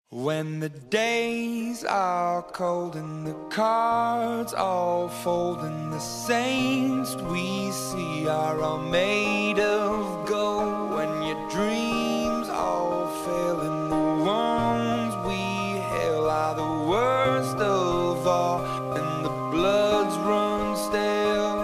When the days are cold and the cards all fold and the saints we see are all made of gold, when your dreams all fail and the ones we hail are the worst of all and the bloods run stale,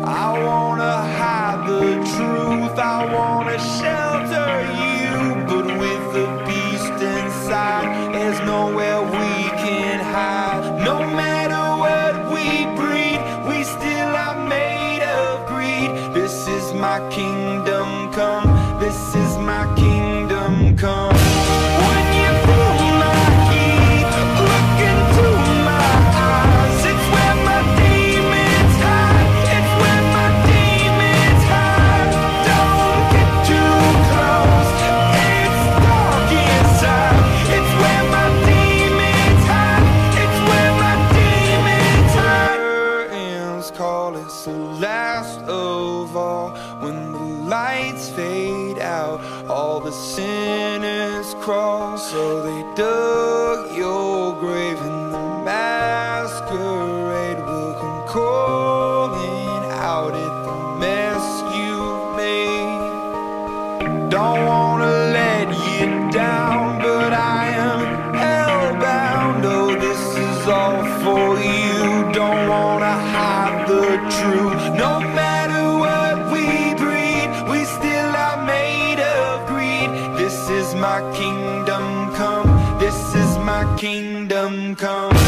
I wanna hide the truth, I wanna shelter you, but with the beast inside, there's nowhere we can hide. No matter what we breed, we still are made of greed. This is my kingdom come, this is my kingdom come. When you feel my heat, look into my eyes, it's where my demons hide, it's where my demons hide. Don't get too close, it's dark inside, it's where my demons hide, it's where my demons hide. Curtains call, it's the last of all. When the lights fade out, all the sinners crawl. So they dug your grave and the masquerade will come calling out at the mess you've made. Don't wanna let you down, but I am hellbound. Oh, this is all for you. Don't wanna hide the truth. No matter what we breed, we still are made of greed. This is my kingdom come, this is my kingdom come.